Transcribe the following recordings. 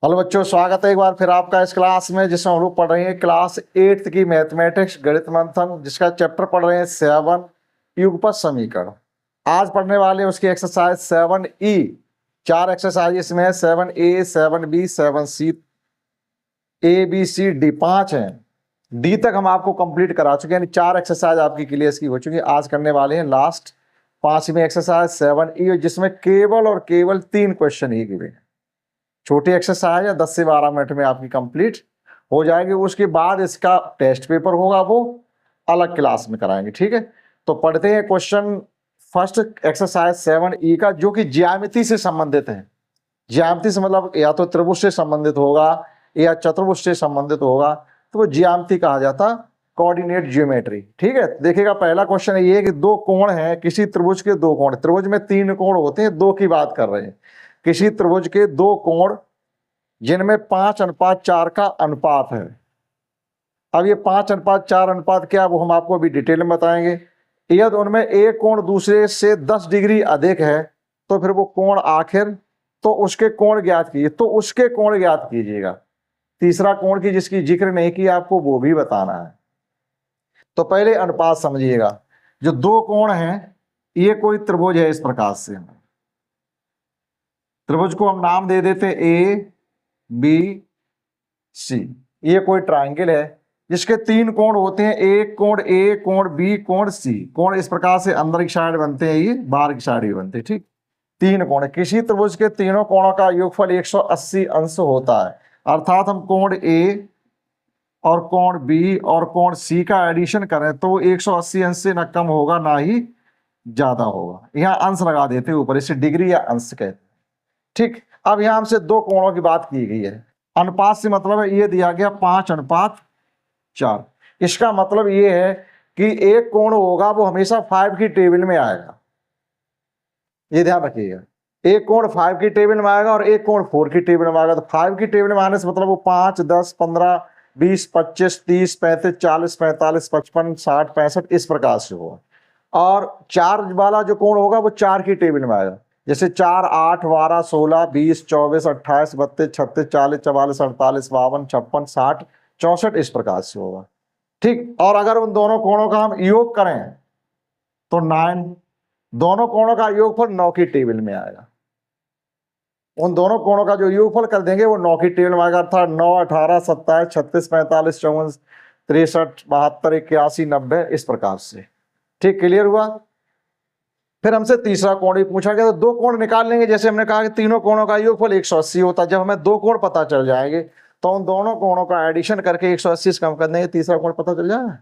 Hello बच्चों, स्वागत है एक बार फिर आपका इस क्लास में जिसमें हम लोग पढ़ रहे हैं क्लास 8th की मैथमेटिक्स गणित मंथन, जिसका चैप्टर पढ़ रहे हैं 7 युगपत समीकरण। आज पढ़ने वाले उसकी एक्सरसाइज 7E। 4 एक्सरसाइज इसमें है, 7A 7B 7C ABCD 5 हैं। डी तक हम आपको कंप्लीट करा चुके हैं, यानी 4 एक्सरसाइज आपकी क्लियर की हो चुकी है। आज करने वाले हैं लास्ट 5वीं एक्सरसाइज 7E, जिसमें केवल और केवल 3 क्वेश्चन ही गिवे हैं। छोटी एक्सरसाइज है, 10 से 12 मिनट में आपकी कंप्लीट हो जाएगी। उसके बाद इसका टेस्ट पेपर होगा, वो अलग क्लास में कराएंगे, ठीक है। तो पढ़ते हैं क्वेश्चन फर्स्ट एक्सरसाइज 7E का, जो कि ज्यामिति से संबंधित है। ज्यामिति से मतलब या तो त्रिभुज से संबंधित होगा या चतुर्भुज से संबंधित होगा, तो वो ज्यामिति कहा जाता, कोऑर्डिनेट ज्योमेट्री, ठीक है। देखिएगा, पहला क्वेश्चन ये है कि दो कोण हैं, किसी त्रिभुज के दो कोण। त्रिभुज में 3 कोण होते हैं, 2 की बात कर रहे हैं। किसी त्रिभुज के 2 कोण जिनमें 5:4 का अनुपात है। अब ये 5:4 अनुपात क्या, वो हम आपको अभी डिटेल में बताएंगे। यदि उनमें एक कोण दूसरे से 10 डिग्री अधिक है तो फिर वो कोण आखिर, तो उसके कोण ज्ञात कीजिए। तो उसके कोण ज्ञात कीजिएगा। तीसरा कोण की जिसकी जिक्र नहीं की आपको, वो भी बताना है। तो पहले अनुपात समझिएगा। जो 2 कोण हैं, ये कोई त्रिभुज है इस प्रकार से। त्रिभुज को हम नाम दे देते ए बी सी। ये कोई ट्रायंगल है जिसके 3 कोण होते हैं, एक कोण ए, कोण बी, कोण सी। कोण इस प्रकार से अंदर की साइड बनते हैं, ये बाहर की साइड भी बनते हैं, ठीक। 3 कोण है। किसी त्रिभुज के तीनों कोणों का योगफल 180 अंश होता है। अर्थात हम कोण ए और कोण बी और कोण सी का एडिशन करें तो 180 अंश से ना कम होगा ना ही ज्यादा होगा। यहाँ अंश लगा देते हैं ऊपर, इसे डिग्री या अंश कहते हैं, ठीक। अब यहां हमसे 2 कोणों की बात की गई है। अनुपात से मतलब है, ये दिया गया 5:4। इसका मतलब ये है कि एक कोण होगा वो हमेशा 5 की टेबल में आएगा, ये ध्यान रखिएगा। एक कोण 5 की टेबल में आएगा और एक कोण 4 की टेबल में आएगा। तो 5 की टेबल में आने से मतलब वो 5, 10, 15, 20, 25, 30, 35, 40, 45, 55, 60, 65 इस प्रकार से होगा। और 4 वाला जो कोण होगा वो 4 की टेबल में आएगा। जैसे 4, 8, 12, 16, 20, 24, 28, 32, 36, 40, 44, 48, 52, 56, 60, 64 इस प्रकार से होगा, ठीक। और अगर उन दोनों कोणों का हम योग करें तो 9, दोनों कोणों का योगफल 9 की टेबल में आएगा। उन दोनों कोणों का जो योगफल कर देंगे वो 9 की टेबल में आएगा। अर्थात 9, 18, 27, 36, 45, 54, 63, 72, 81, 90 इस प्रकार से, ठीक। क्लियर हुआ। फिर हमसे तीसरा कोण भी पूछा गया, तो 2 कोण निकाल लेंगे। जैसे हमने कहा कि तीनों कोणों का योगफल 180 होता है। जब हमें 2 कोण पता चल जाएंगे तो उन दोनों कोणों का एडिशन करके 180 से कम कर देंगे, तीसरा कोण पता चल जाएगा,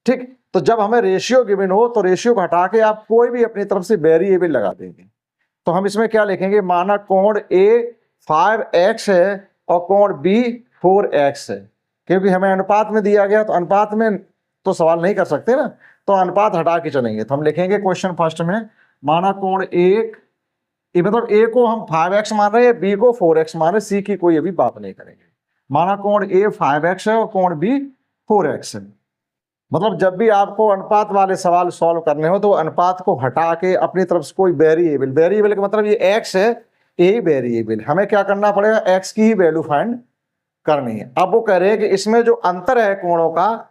ठीक। तो जब हमें रेशियो गिवन हो तो रेशियो को हटा के आप कोई भी अपनी तरफ से वेरिएबल लगा देंगे। तो हम इसमें क्या लिखेंगे, माना कोण ए 5x है और कोण बी 4x है। क्योंकि हमें अनुपात में दिया गया, तो अनुपात में तो सवाल नहीं कर सकते ना, तो अनुपात हटा के चलेंगे। तो हम लिखेंगे क्वेश्चन फर्स्ट में, माना कोण एक, मतलब ए को हम 5x मान रहे हैं, बी को 4x मान रहे हैं, सी की कोई अभी बात नहीं करेंगे। माना कोण ए 5x है और कोण बी 4x है। मतलब जब भी आपको अनुपात वाले सवाल सॉल्व करने हो तो अनुपात को हटा के अपनी तरफ से कोई वेरिएबल, वेरिएबल का मतलब ये x है, ए वेरिएबल, हमें क्या करना पड़ेगा, x की ही वैल्यू फाइंड करनी है। अब वो कह रहे हैं कि इसमें जो अंतर है कोणों का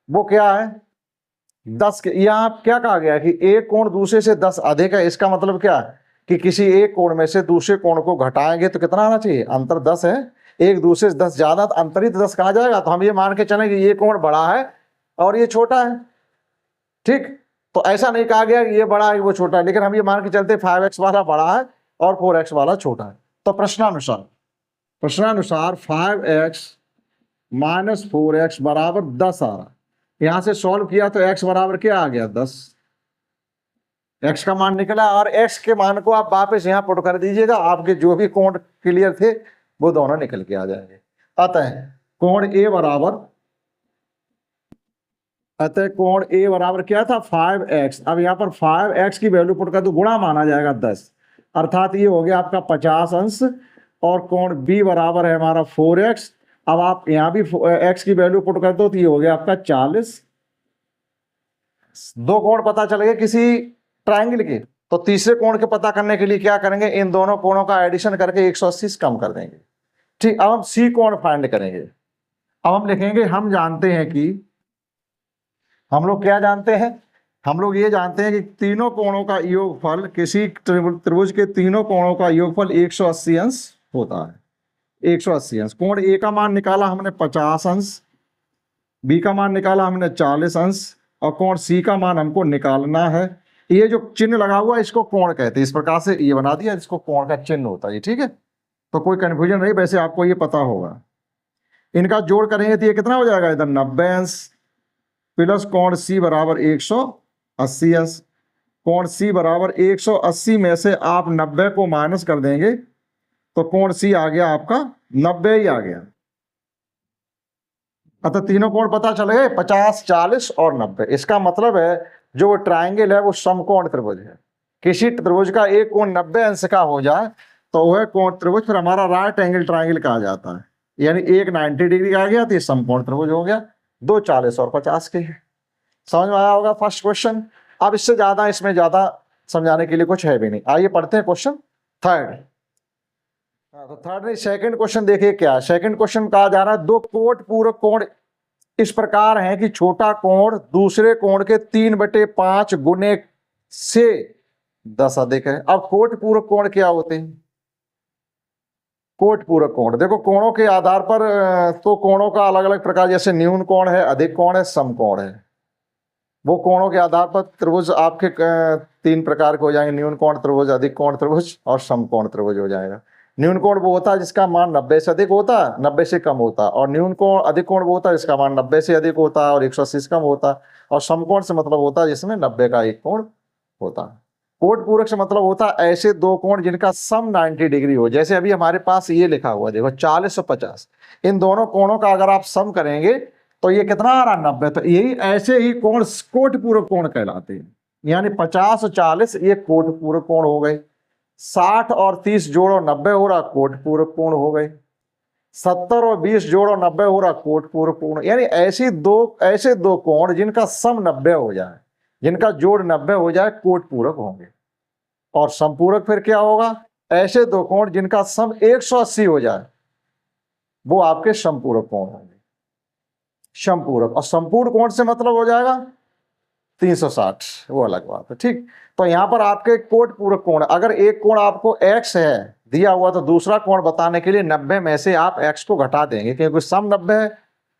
वो क्या है, 10 के। यहाँ क्या कहा गया कि एक कोण दूसरे से 10 अधिक है। इसका मतलब क्या है कि किसी एक कोण में से दूसरे कोण को घटाएंगे तो कितना आना चाहिए, अंतर 10 है। एक दूसरे से 10 ज्यादा, तो अंतर ही तो 10 कहा जाएगा। तो हम ये मान के चलें कि ये कोण बड़ा है और ये छोटा है, ठीक। तो ऐसा नहीं कहा गया कि ये बड़ा है वो छोटा है, लेकिन हम ये मान के चलते 5x वाला बड़ा है और 4x वाला छोटा है। तो प्रश्नानुसार 5x माइनस 4x बराबर 10 आ रहा। यहां से सॉल्व किया तो x बराबर क्या आ गया, 10। x का मान निकला और x के मान को आप वापस यहां पुट कर दीजिएगा, आपके जो भी कोण क्लियर थे वो दोनों निकल के आ जाएंगे। अतः कोण ए बराबर क्या था, 5x। अब यहाँ पर 5x की वैल्यू पुट कर दो, गुणा माना जाएगा 10, अर्थात ये हो गया आपका 50 अंश। और कोण b बराबर है हमारा 4x। अब आप यहाँ भी x की वैल्यू पुट कर दो तो ये हो गया आपका 40। 2 कोण पता चल गए किसी ट्रायंगल के। तो तीसरे कोण के पता करने के लिए क्या करेंगे, इन दोनों कोणों का एडिशन करके 180 से कम कर देंगे। ठीक, अब हम सी कोण फाइंड करेंगे। अब हम लिखेंगे, हम जानते हैं कि, हम लोग क्या जानते हैं, हम लोग ये जानते हैं कि तीनों कोणों का योगफल, किसी त्रिभुज के तीनों कोणों का योगफल 180 अंश होता है। 180 अंश। कोण ए का मान निकाला हमने 50 अंश, बी का मान निकाला हमने 40 अंश, और कोण सी का मान हमको निकालना है। ये जो चिन्ह लगा हुआ है इसको कोण कहते हैं। इस प्रकार से ये बना दिया, इसको कोण का चिन्ह होता है, ठीक है। तो कोई कंफ्यूजन नहीं, वैसे आपको ये पता होगा। इनका जोड़ करेंगे तो ये कितना हो जाएगा, इधर 90 अंश प्लस कोण सी बराबर 180 अंश। कोण सी बराबर 180 में से आप 90 को माइनस कर देंगे तो कोण सी आ गया आपका 90 ही आ गया। अतः तीनों कोण पता चले गए, 50, 40 और 90। इसका मतलब है जो ट्राइंगल है वो समकोण त्रिभुज है। किसी त्रिभुज का एक कोण 90 अंश का हो जाए तो वह कोण त्रिभुज फिर हमारा राइट एंगल ट्राइंगल कहा जाता है। यानी एक 90 डिग्री का आ गया तो ये समकोण त्रिभुज हो गया। दो 40 और 50 के हैं। समझ में आया होगा फर्स्ट क्वेश्चन। अब इससे ज्यादा, इसमें ज्यादा समझाने के लिए कुछ है भी नहीं। आइए पढ़ते हैं क्वेश्चन थर्ड। तो थर्ड नहीं, सेकंड क्वेश्चन देखिए क्या है। सेकंड क्वेश्चन कहा जा रहा है, दो कोट पूरक कोण इस प्रकार हैं कि छोटा कोण दूसरे कोण के 3/5 गुने से 10 अधिक है। अब कोट पूरक कोण क्या होते हैं? कोट पूरक कोण, देखो कोणों के आधार पर तो कोणों का अलग अलग प्रकार, जैसे न्यून कोण है, अधिक कोण है, समकोण है। वो कोणों के आधार पर त्रिभुज आपके 3 प्रकार के हो जाएंगे, न्यून कोण त्रिभुज, अधिक कोण त्रिभुज और समकोण त्रिभुज हो जाएगा। न्यून कोण वो होता है जिसका मान 90 से अधिक होता है, 90 से कम होता है। और न्यून कोण, अधिक कोण वो होता है जिसका मान 90 से अधिक होता है और 180 से कम होता है। और समकोण से मतलब होता है जिसमें 90 का एक कोण होता है। कोट पूरक से मतलब होता है ऐसे दो कोण जिनका सम 90 डिग्री हो। जैसे अभी हमारे पास ये लिखा हुआ देखो 40 और 50, इन दोनों कोणों का अगर आप सम करेंगे तो ये कितना आ रहा, 90। तो यही ऐसे ही कोण कोट पूरक कोण कहलाते हैं। यानी 50 और 40 ये कोट पूरक कोण हो गए। 60 और 30 जोड़ो 90 हो रहा, कोट पूरक कोण हो गए। 70 और 20 जोड़ो 90 हो रहा, कोट पूरक कोण। यानी ऐसे दो कोण जिनका सम 90 हो जाए, जिनका जोड़ 90 हो जाए, कोट पूरक होंगे। और समपूरक फिर क्या होगा, ऐसे दो कोण जिनका सम 180 हो जाए वो आपके समपूरक कोण होंगे। समपूरक और संपूर्ण कोण से मतलब हो जाएगा 360, वो अलग बात है, ठीक। तो यहां पर आपके कोट पूरक कोण, अगर एक कोण आपको x है दिया हुआ तो दूसरा कोण बताने के लिए 90 में से आप x को घटा देंगे, क्योंकि सम 90 है।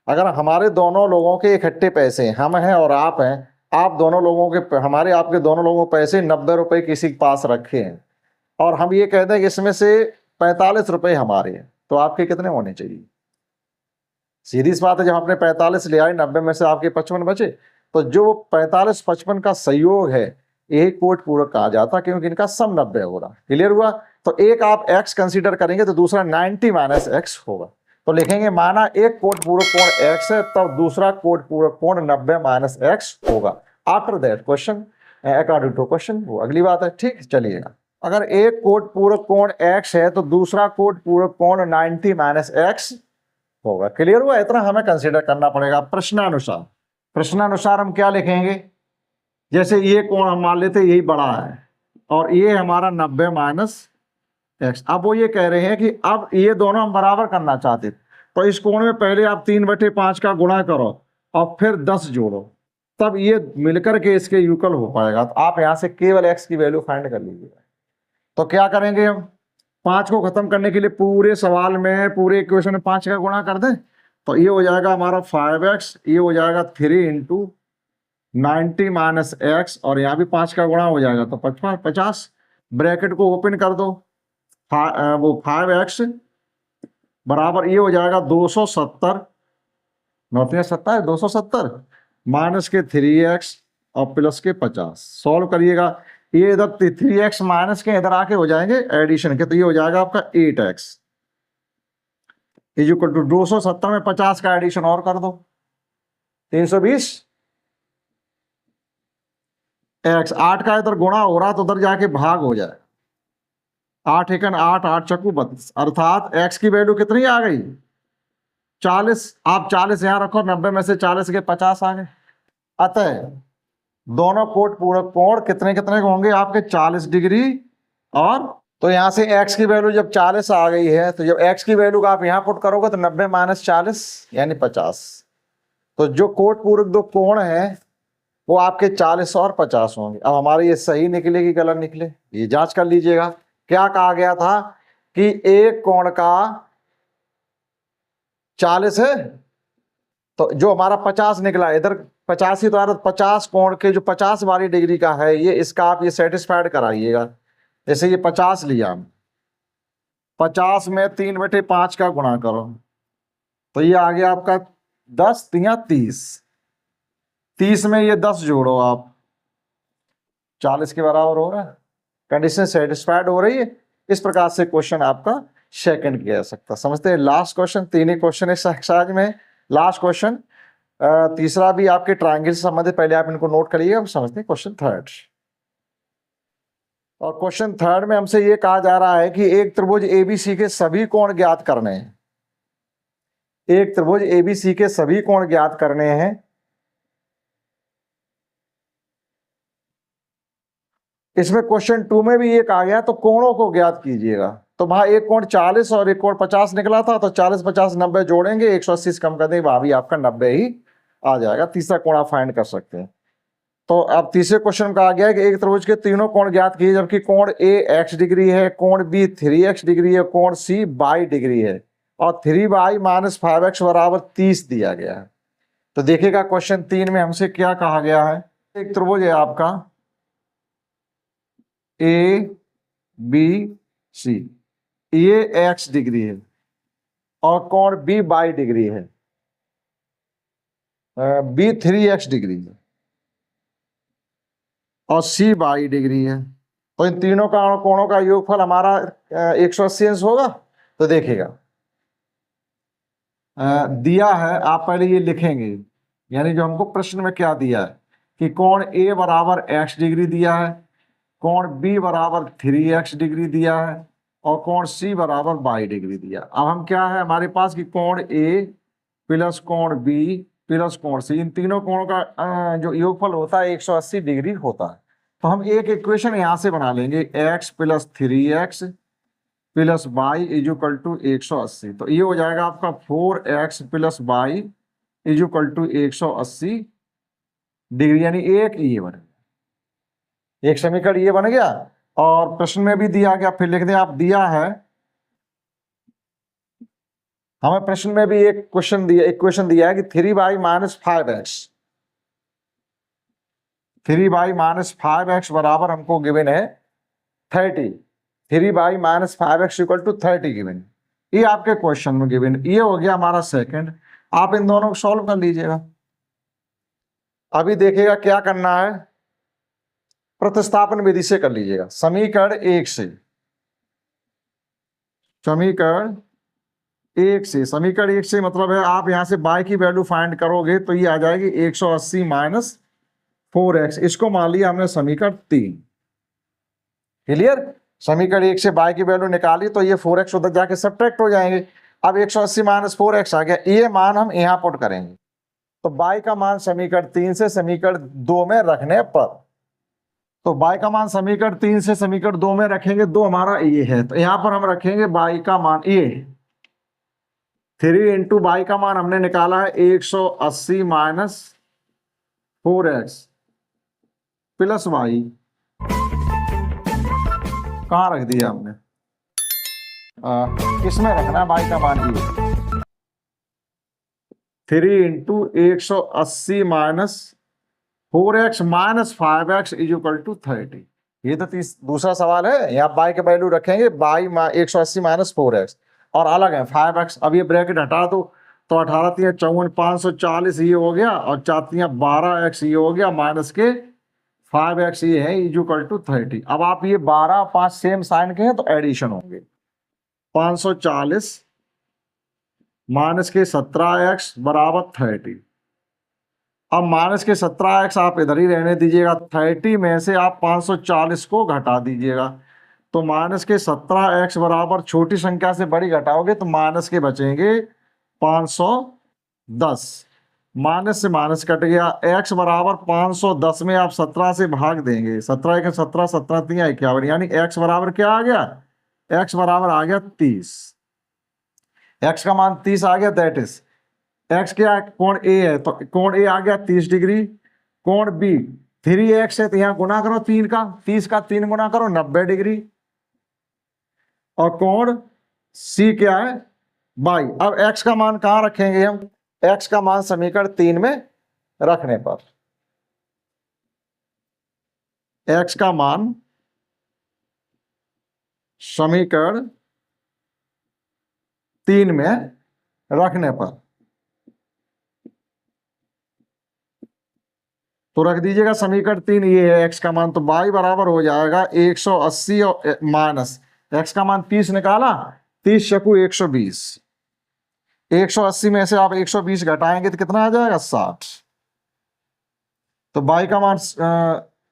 अगर हमारे दोनों लोगों के इकट्ठे पैसे, हम हैं और आप हैं, आप दोनों लोगों के, हमारे आपके दोनों लोगों के पैसे 90 रुपए किसी के पास रखे हैं और हम ये कहते हैं कि इसमें से 45 रुपए हमारे हैं, तो आपके कितने होने चाहिए? सीधी सी बात है, जब आपने 45 ले आए, 90 में से आपके 55 बचे, तो जो 45 55 का संयोग है यही कोट पूरक कहा जाता, क्योंकि इनका सम 90 हो रहा। क्लियर हुआ? तो एक आप x कंसीडर करेंगे तो दूसरा 90 माइनस x होगा। तो लिखेंगे माना एक कोट पूरक कोण x है, तब दूसरा कोट पूरक कोण 90 माइनस x होगा। After that question according to question, वो अगली बात है, ठीक। चलिएगा, अगर एक कोट पूरक कोण x है तो दूसरा कोट पूरक कोण 90 माइनस x होगा। क्लियर हुआ? इतना हमें कंसीडर करना पड़ेगा। प्रश्नानुसार हम क्या लिखेंगे, जैसे ये कोण हम मान लेते यही बड़ा है और ये हमारा 90 माइनस x। अब वो ये कह रहे हैं कि अब ये दोनों हम बराबर करना चाहते, तो इस कोण में पहले आप 3/5 का गुणा करो और फिर 10 जोड़ो, तब ये मिलकर के इसके युगल हो पाएगा। तो आप यहां से केवल x की वैल्यू फाइंड कर लीजिएगा। तो क्या करेंगे हम, 5 को खत्म करने के लिए पूरे सवाल में, पूरे इक्वेशन में 5 का गुणा कर दें, तो ये हो जाएगा हमारा 5x, ये हो जाएगा 3 इंटू 90 माइनस x, और यहाँ भी 5 का गुणा हो जाएगा तो 50। ब्रैकेट को ओपन कर दो, वो 5x बराबर ये हो जाएगा 270, 270 माइनस के 3x और प्लस के 50। सॉल्व करिएगा, ये इधर 3x माइनस के इधर आके हो जाएंगे एडिशन के, तो ये हो जाएगा आपका 8x इज इक्वल टू 270 में 50 का एडिशन और कर दो, 320 x। 8 का इधर गुणा हो रहा तो उधर जाके भाग हो जाए, 8 एकन 8, 8 चक्कू 32, अर्थात x की वैल्यू कितनी आ गई, 40। आप 40 यहां रखो, 90 में से 40 के 50 आ गए। अतः दोनों कोट पूरक कोण कितने कितने होंगे आपके, 40 डिग्री और तो यहाँ से x की वैल्यू जब 40 आ गई है, तो जब x की वैल्यू का आप यहाँ पुट करोगे तो 90 माइनस 40 यानी 50। तो जो कोट पूरक दो कोण है वो आपके 40 और 50 होंगे। अब हमारे ये सही निकले कि गलत निकले, ये जांच कर लीजिएगा। क्या कहा गया था कि एक कोण का 40 है, तो जो हमारा 50 निकला, इधर 50 ही तो आ रहा, 50 कोण के जो 50 वाली डिग्री का है ये, इसका आप ये सेटिस्फाइड कराइएगा। जैसे ये 50 लिया, 50 में 3/5 का गुणा करो तो ये आ गया आपका 10 तिया 30। 30 में ये 10 जोड़ो आप, 40 के बराबर हो रहा है। कंडीशन सेटिस्फाइड हो रही है। इस प्रकार से क्वेश्चन आपका सेकंड किया जा सकता है। समझते हैं। लास्ट क्वेश्चन, तीन ही क्वेश्चन इस एक्सरसाइज में। लास्ट क्वेश्चन तीसरा भी आपके ट्रायंगल से संबंधित, पहले आप इनको नोट करिएगा। समझते हैं क्वेश्चन थर्ड। और क्वेश्चन थर्ड में हमसे ये कहा जा रहा है कि एक त्रिभुज एबीसी के सभी कोण ज्ञात करने हैं। एक त्रिभुज एबीसी के सभी कोण ज्ञात करने हैं। इसमें क्वेश्चन 2 में भी ये कहा गया तो कोणों को ज्ञात कीजिएगा। तो वहां एक कोण 40 और एक कोण 50 निकला था, तो 40 50 90 जोड़ेंगे, 180 से कम कर देंगे, वहां भी आपका 90 ही आ जाएगा। तीसरा कोण आप फाइंड कर सकते हैं। तो अब तीसरे क्वेश्चन में कहा गया है कि एक त्रिभुज के तीनों कोण ज्ञात कीजिए, जबकि कोण ए x डिग्री है, कोण बी 3x डिग्री है, कोण सी y डिग्री है, और 3y माइनस 5x बराबर 30 दिया गया है। तो देखिएगा क्वेश्चन 3 में हमसे क्या कहा गया है। एक त्रिभुज है आपका ए बी सी, ये x डिग्री है और कोण बी y डिग्री है, बी 3x डिग्री है और सी y डिग्री है। तो इन तीनों का कोणों का योगफल हमारा 180 अंश होगा। तो देखिएगा दिया है, आप पहले ये लिखेंगे, यानी जो हमको प्रश्न में क्या दिया है कि कोण ए बराबर x डिग्री दिया है, कोण बी बराबर 3x डिग्री दिया है और कोण सी बराबर y डिग्री दिया। अब हम क्या है हमारे पास कि कोण ए प्लस कोण बी प्लस कोण सी, इन तीनों कोणों का जो योगफल होता है 180 डिग्री होता है। तो हम एक इक्वेशन यहां से बना लेंगे, x plus 3x plus y is equal to 180। तो ये हो जाएगा आपका 4x plus y is equal to 180 degree, यानी एक ये बन गया, एक समीकरण ये बन गया। और प्रश्न में भी दिया गया, फिर लिख दें आप, दिया है हमें प्रश्न में भी एक क्वेश्चन दिया है कि 3y minus 5x, 3y minus 5x बराबर हमको गिवन है 30। 3y minus 5x equal to 30 given, ये आपके क्वेश्चन में गिवन। ये हो गया हमारा सेकंड। आप इन दोनों को सॉल्व कर लीजिएगा। अभी देखिएगा क्या करना है, प्रतिस्थापन विधि से कर लीजिएगा। समीकरण 1 से, समीकरण 1 से, समीकरण 1 से मतलब है आप यहां से y की वैल्यू फाइंड करोगे तो ये आ जाएगी 180 माइनस 4x। इसको मान लिया हमने समीकरण 3। क्लियर। समीकरण 1 से y की वैल्यू निकाली तो ये 4x उधर जाके सब्ट्रैक्ट हो जाएंगे। अब 180 माइनस 4x आ गया, ये मान हम यहां पुट करेंगे। तो y का मान समीकरण 3 से समीकरण 2 में रखने पर, तो y का मान समीकरण 3 से समीकरण 2 में रखेंगे, 2 हमारा ये है, तो यहां पर हम रखेंगे y का मान, ये 3 इंटू y का मान हमने निकाला है 180 माइनस 4x प्लस y, कहाँ रख दिया हमने, किसमें रखना है y का मान, ये 3 into 180 minus 4x minus 5x is equal to 30। ये तो दूसरा सवाल है। यहाँ y के वैल्यू रखेंगे, y 180 माइनस 4x और अलग है 5x। अब ये ब्रैकेट हटा दो तो 18 3 54 540 ये हो गया और 4 3 12x ये हो गया, माइनस के 5x ये है इज इक्वल टू 30। अब आप ये 12 5 सेम साइन के हैं तो एडिशन होंगे, 540 माइनस के 17x बराबर 30। अब माइनस के 17x आप इधर ही रहने दीजिएगा, 30 में से आप 540 को घटा दीजिएगा, तो माइनस के 17x बराबर छोटी संख्या से बड़ी घटाओगे तो माइनस के बचेंगे 510। माइनस से माइनस कट गया, x बराबर 510 में आप 17 से भाग देंगे, 17 के 17 17 3 51, यानी x बराबर क्या आ गया x बराबर आ गया 30, x का मान 30 आ गया, दैट इज x क्या है, कोण A है तो कोण A आ गया 30 डिग्री, कोण B 3x है तो यहां गुना करो 3 का, 30 का 3 गुना करो 90 डिग्री, और कोण C क्या है 22। अब x का मान कहां रखेंगे हम, x का मान समीकरण 3 में रखने पर x का मान समीकरण 3 में रखने पर तो रख दीजिएगा समीकरण 3, ये है x का मान, तो y बराबर हो जाएगा 180 और माइनस x का मान 30 निकाला, 30 शकु 120, 180 में से आप 120 घटाएंगे तो कितना आ जाएगा 60, तो y का मान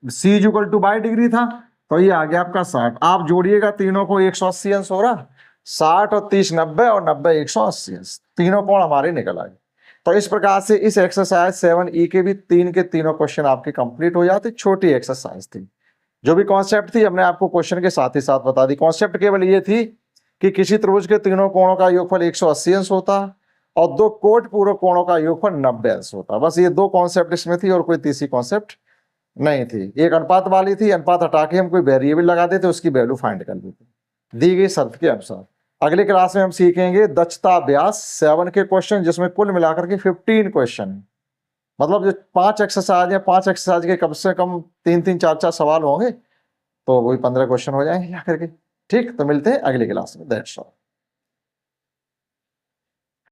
c इक्वल टू 22 डिग्री था, तो ये आ गया आपका 60। आप जोड़िएगा तीनों को, 180 अंश हो रहा, 60 और 30 90 और 90 180 अंश, तीनों कोण हमारे निकल आए। तो इस प्रकार से इस एक्सरसाइज 7E के भी तीन के तीनों क्वेश्चन आपके कंप्लीट हो जाते। छोटी एक्सरसाइज थी, जो भी कॉन्सेप्ट थी हमने आपको क्वेश्चन के साथ ही साथ बता दी। कॉन्सेप्ट केवल ये थी कि किसी त्रिभुज के तीनों कोणों का योगफल 180 अंश होता और दो कोट पूरक कोणों का योगफल 90 अंश होता। बस ये दो कॉन्सेप्ट इसमें थी और कोई तीसरी कॉन्सेप्ट नहीं थी। एक अनुपात वाली थी, अनुपात हटा के हम कोई वेरिएबल लगा देते, उसकी वैल्यू फाइंड कर देते दी गई शर्त के अनुसार। अगले क्लास में हम सीखेंगे दक्षता अभ्यास 7 के क्वेश्चन, जिसमें कुल मिलाकर के 15 क्वेश्चन, मतलब जो 5 एक्सरसाइज है, 5 एक्सरसाइज के कम से कम 3-3 4-4 सवाल होंगे, तो वही 15 क्वेश्चन हो जाएंगे जाकर के। ठीक, तो मिलते हैं अगली क्लास में। That's all.